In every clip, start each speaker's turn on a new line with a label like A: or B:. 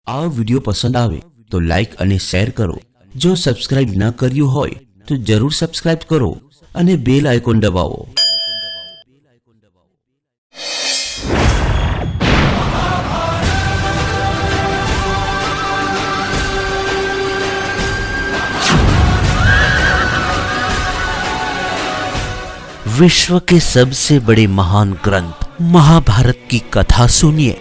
A: આ વિડિયો પસંદ આવે તો લાઈક અને શેર કરો। જો સબસ્ક્રાઇબ ન કર્યું હોય તો જરૂર સબસ્ક્રાઇબ કરો અને બેલ આઇકોન દબાવો। विश्व के सबसे बड़े महान ग्रंथ महाभारत की कथा सुनिए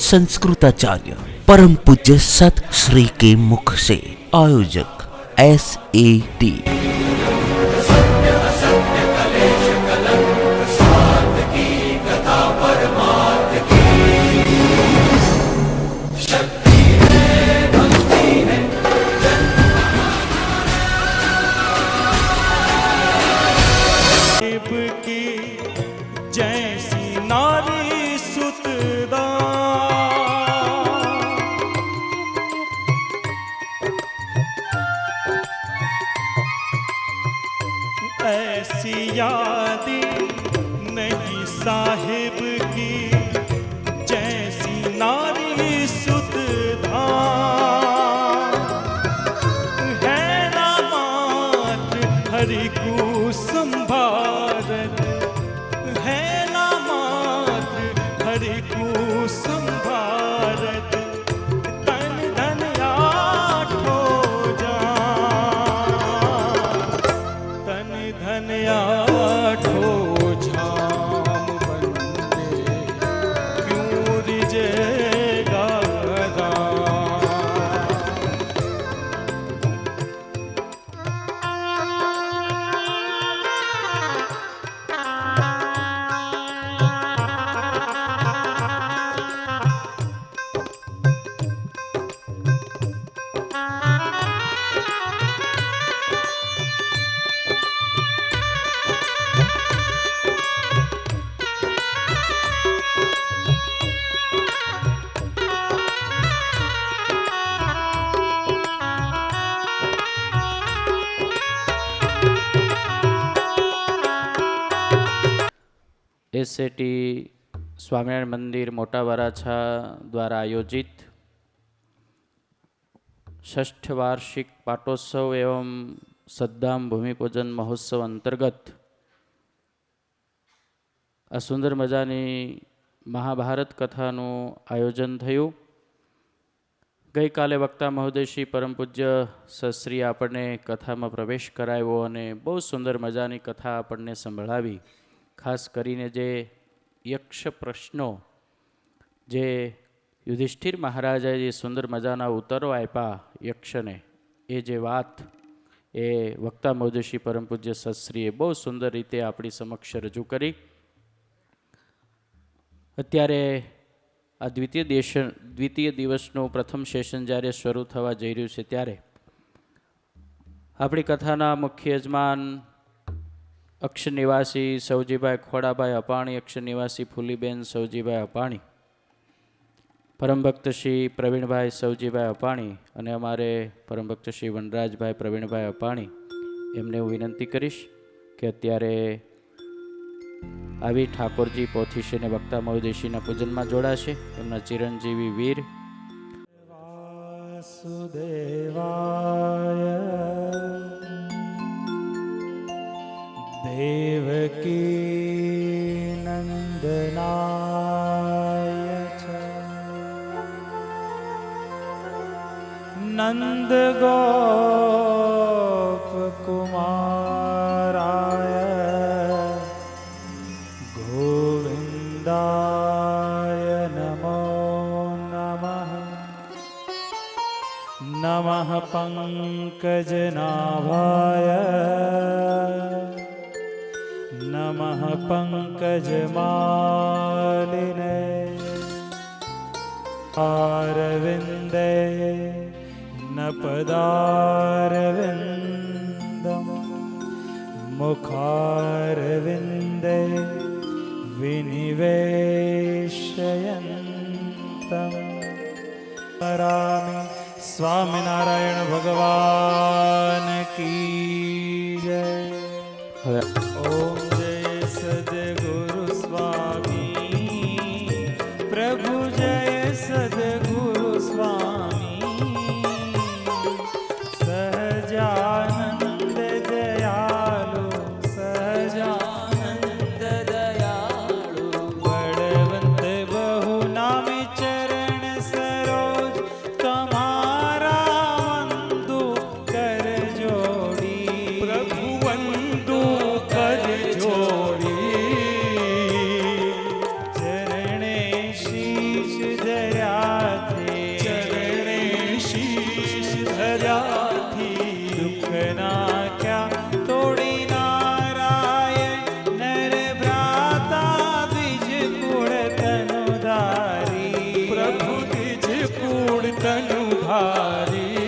A: संस्कृताचार्य परम पूज्य सत श्री के मुख से। आयोजक SAT।
B: जैसी नारी सुतदा ऐसी यादी नहीं साहिब की जैसी नारी सुतदा है ना मात्र हरि को संभारत है ना मात्र हरि को संभारत तन धन आठो जा तन धन आठो झाम बंदे क्यों रिजेगा
C: SAT स्वामिनारायण मंदिर मोटा वराछा द्वारा आयोजित षष्ठ वार्षिक पाटोत्सव एवं सद्दाम भूमिपूजन महोत्सव अंतर्गत आ सुंदर मजानी महाभारत कथानु आयोजन थयुं। गई काले वक्ता महोदय श्री परम पूज्य सश्री आपने कथा में प्रवेश कराव्यो अने बहुत सुंदर मजानी कथा आपने संभळावी। खास करीने जे यक्ष प्रश्नों जे युधिष्ठिर महाराजाए जे सुंदर मजाना उत्तरो आप्या यक्षने ए जे वात ए वक्ता महोदय श्री परम पूज्य सश्रीए बहुत सुंदर रीते आपणी समक्ष रजू करी। अत्यारे आ द्वितीय दिवसનું प्रथम सेशन જ્યારે શરૂ થવા જઈ રહ્યું છે ત્યારે આપણી કથાના મુખ્ય યજમાન अक्ष निवासी सौजीभाई खोड़ाभाई अपाणी, अक्ष निवासी फूलीबेन सौजीभाई अपाणी, परम भक्त श्री प्रवीणभाई सौजीभाई अपाणी और अमारे परम भक्त श्री वनराजभाई प्रवीणभाई अपाणी एमने हूँ विनंती करीश कि अत्यारे आवी ठाकोरजी पोथीशी ने वक्ता महोदयश्रीना पूजन में जोड़ाशे। एमना चिरंजीवी वीर
B: वासुदेवाय देवकी नंदनाय च नंद गोप कुमाराय गोविंदाय नमो नमः। नमः पंकजनाभाय नमः पंकजमालिने आरविन्दे नपदारविन्दं मुखारविन्दे विनिवेशयन्तं स्मरामि। स्वामिनारायण भगवान की जय। ओम जय सद्गुरु स्वामी प्रभु जय सद्गुरु स्वामी। તનુ ધારી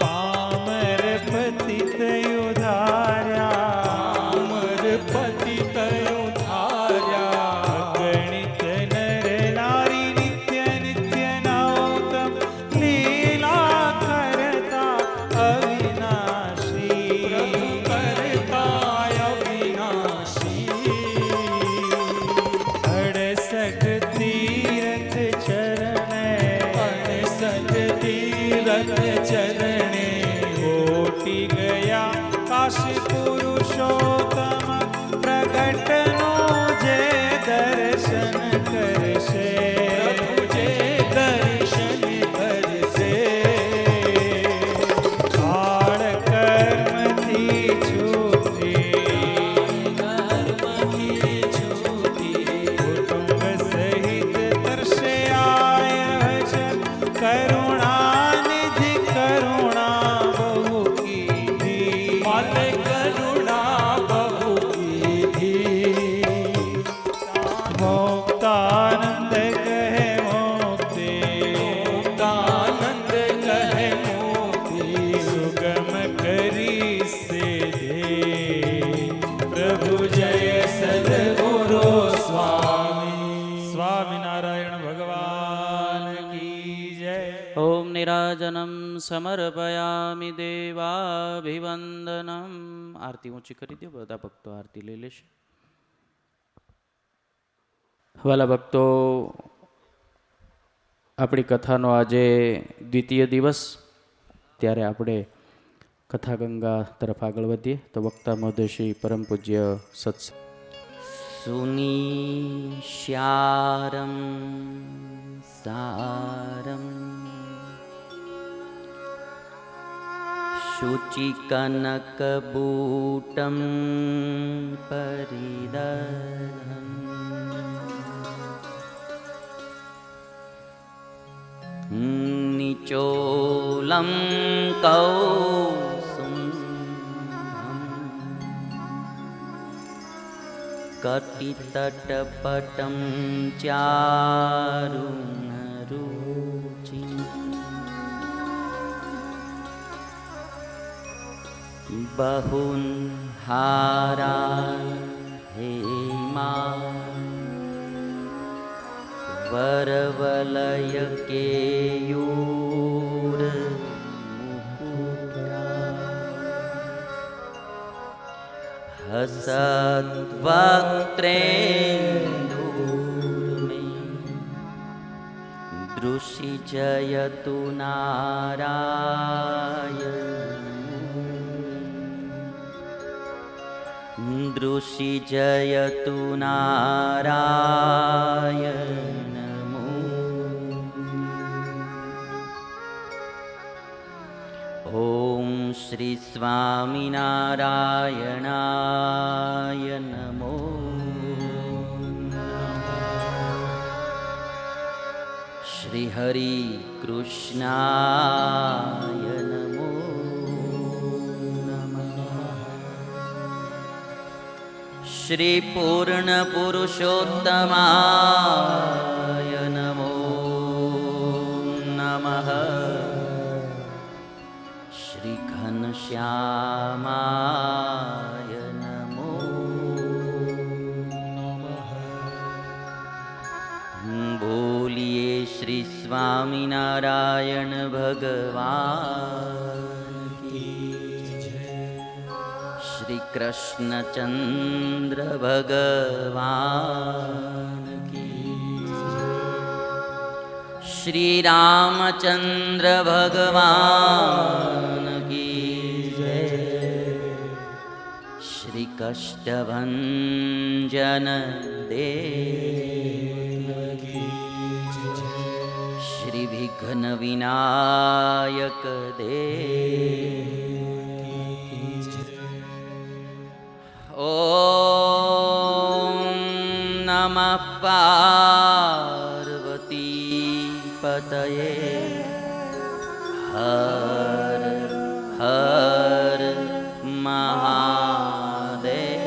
B: પામર પતિત ઉધાર્યા પામર પતિત ઉધાર્યા ગણિત નર નારી નિત્ય નિત્ય નૌતમ લીલા કરતા અવિનાશી કરતા અવિનાશી અડસઠ તીરથ ચરણે અડસઠ તીરથ ચરણે કોટી ગયા કાશી પુરુષોત્તમ પ્રગટનો જે દર્શન કરશે જે દર્શન કરશે કાળ કર્મથી છૂટી કુટુંબ સહિત તરસે આય છે કરુણાનિધિ કરુણા બહુ કીધી માતે કરુણા બહુ કીધી મોક્તાનંદ કહે મોક્તિ મોક્તાનંદ કહે મોક્તિ સુગમ કરી સેધે પ્રભુ જય સદગુરુ સ્વામી સ્વામિનારાયણ ભગવાન કી જય.
C: ઓમ નિરાજનમ સમર્પયામિ દેવાભિવંદનમ. આરતી ઊંચી કરી દો, બધા ભક્તો આરતી લઈ લેશે. વાલા ભક્તો, આપણી કથાનો આજે દ્વિતીય દિવસ, ત્યારે આપણે કથા ગંગા તરફ આગળ વધીએ. તો વક્તા મહોદય શ્રી પરમ પૂજ્ય સત્સંગ સુનિશ્યારમ સારમ શુચિકનકબૂટમ પરિદધમ નિચોલમ કૌસુમમ કટિતટપટમ ચારુણરુચિ બહુન હારા હેમા વરવલય કેયુર હસદ્વક્ત્રેન્દુર્મે દૃશિજયતુ નારાયણ દૃશિજયતુ નારાયણ. ઓમ શ્રી સ્વામિનારાયણાય નમો. શ્રી હરિ કૃષ્ણાય નમો નમઃ. શ્રી પૂર્ણ પુરુષોત્તમાય નમો નમઃ. શ્રી ઘનશ્યામાય નમો નમઃ. બોલીએ શ્રી સ્વામિનારાયણ ભગવાન કી જય. શ્રી કૃષ્ણચંદ્ર ભગવાન કી જય. શ્રી રામચંદ્ર ભગવાન કી જય. શ્રી કષ્ટભંજન દેવ કી જય. શ્રી વિઘ્ન વિનાયક દેવ કી જય. ઓમ નમઃ પાર્વતી પતયે હર હર મહાદેવ.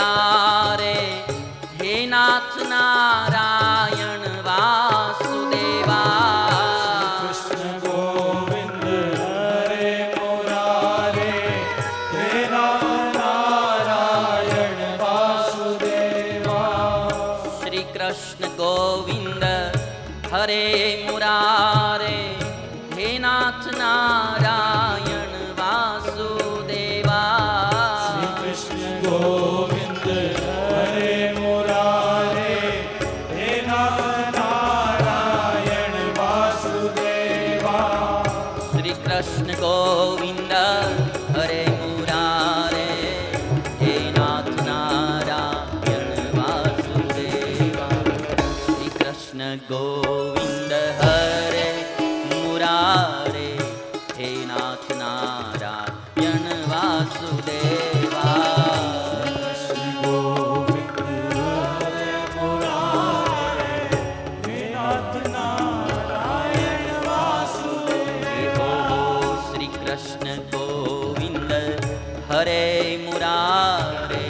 D: मुरारे हे नाथ नारायण वासुदेवा
B: कृष्ण गोविंद हरे मुरारे हे नारायण वासुदेवा
D: श्री कृष्ण गोविंद हरे मुरारे हे नाथ नारायण वासुदेवा
B: श्री कृष्ण गोविंद हरे मुरारे हे नारायण वासुदेवा
D: श्री कृष्ण गोविंद हरे मुरारे हे नाथ नारायण वासुदेवा श्री कृष्ण गोविंद हरे मुरारे हे नाथ नारायण वासुदेवा श्री कृष्ण गोविंद हरे मुरारे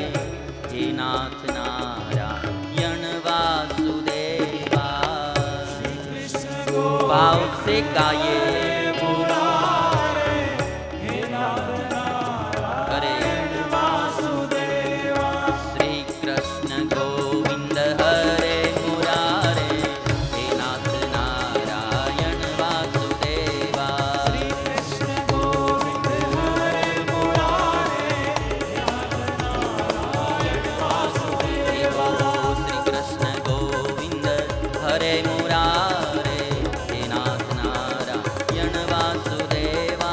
D: हे नाथ नारायण वासुदेवा भाव से गाये हरे श्री कृष्ण गोविंद हरे मुरारे हे नाथ नारायण वासुदेवा श्री कृष्ण गोविंद हरे मुरारे हे नाथ नारायण वासुदेवा श्री कृष्ण गोविंद हरे मुरारे हे नाथ नारायण वासुदेवा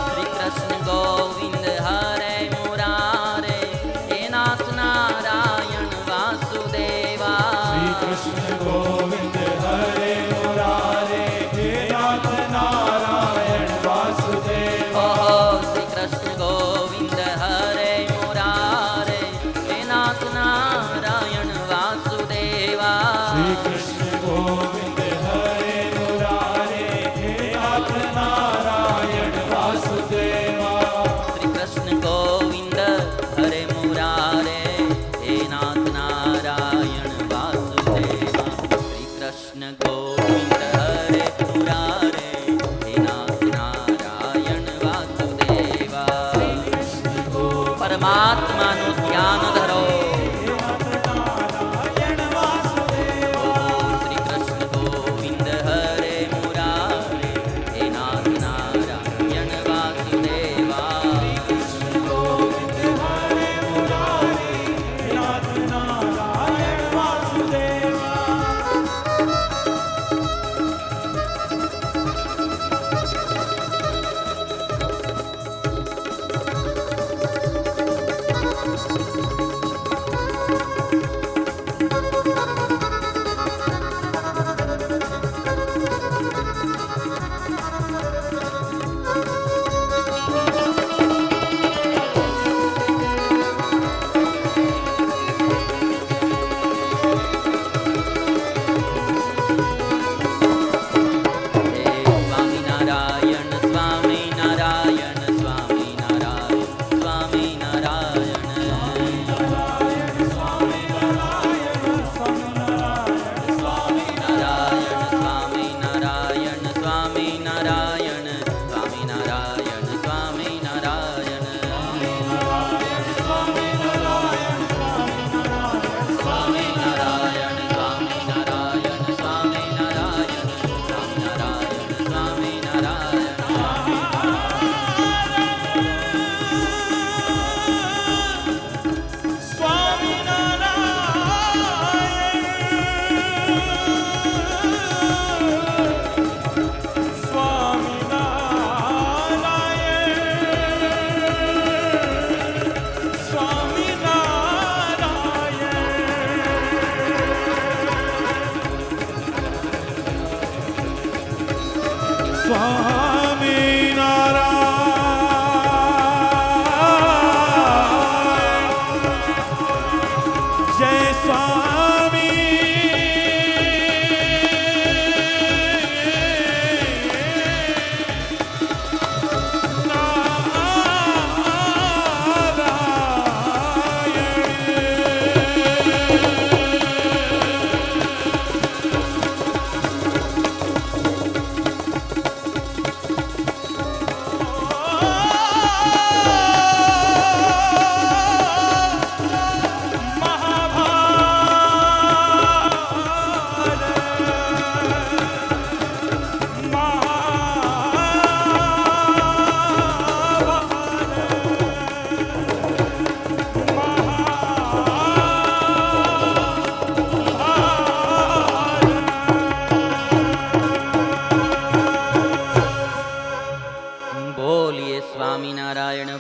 D: श्री कृष्ण गोविंद हरे मुरारे हे नाथ नारायण वासुदेवा
B: कृष्ण गोविंद हरे मुरारे हे नाथ नारायण वासुदेवा
D: श्री कृष्ण गोविंद हरे मुरारे हे नाथ नारायण वासुदेवा
B: श्री कृष्ण गोविंद हरे मुरारे हे नाथ नारायण वासुदेवा
D: श्री कृष्ण गोविंद हरे मुरारे हे नाथ नारायण वासुदेवा श्री कृष्ण गोविंद हरे मुरारे हे नाथ नारायण वासुदेवा परमात्मा नु ध्यान धरो श्री कृष्ण गोविंद हरे मुरारे हे नाथ नारायण वासुदेवा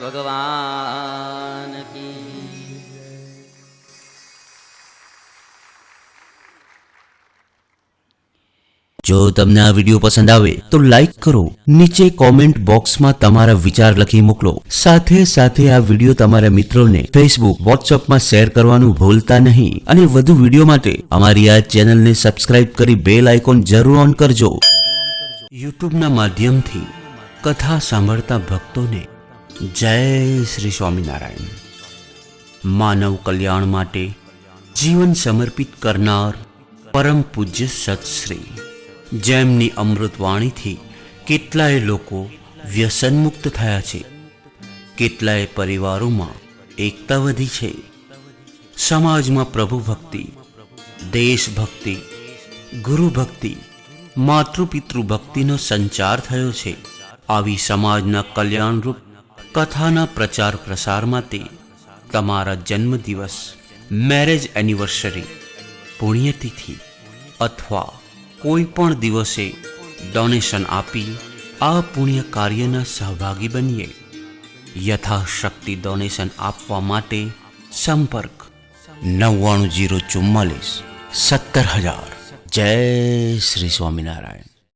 D: ભગવાન કી.
A: જો તમને આ વિડીયો પસંદ આવે તો લાઈક કરો, નીચે કોમેન્ટ બોક્સમાં તમારા વિચાર લખી મોકલો. સાથે સાથે આ વિડીયો તમારા મિત્રોને ફેસબુક, વોટ્સઅપમાં શેર કરવાનું ભૂલતા નહીં. અને વધુ વિડીયો માટે અમારી આ ચેનલને સબસ્ક્રાઇબ કરી બેલ આઇકોન જરૂર ઓન કરજો. યુટ્યુબના માધ્યમથી કથા સાંભળતા ભક્તોને જય શ્રી સ્વામિનારાયણ. માનવ કલ્યાણ માટે જીવન સમર્પિત કરનાર પરમ પૂજ્ય સતશ્રી, જેમની અમૃતવાણીથી કેટલાય લોકો વ્યસનમુક્ત થયા છે, કેટલાય પરિવારોમાં એકતા વધી છે, સમાજમાં પ્રભુ ભક્તિ, દેશભક્તિ, ગુરુ ભક્તિ, માતૃપિતૃ ભક્તિનો સંચાર થયો છે. આવી સમાજના કલ્યાણરૂપ કથાના પ્રચાર પ્રસાર માટે તમારા જન્મદિવસ, મેરેજ એનિવર્સરી, પુણ્યતિથિ અથવા કોઈ પણ દિવસે ડોનેશન આપી આ પુણ્ય કાર્યના સહભાગી બનીએ. યથાશક્તિ ડોનેશન આપવા માટે સંપર્ક 9904417000. જય શ્રી સ્વામિનારાયણ.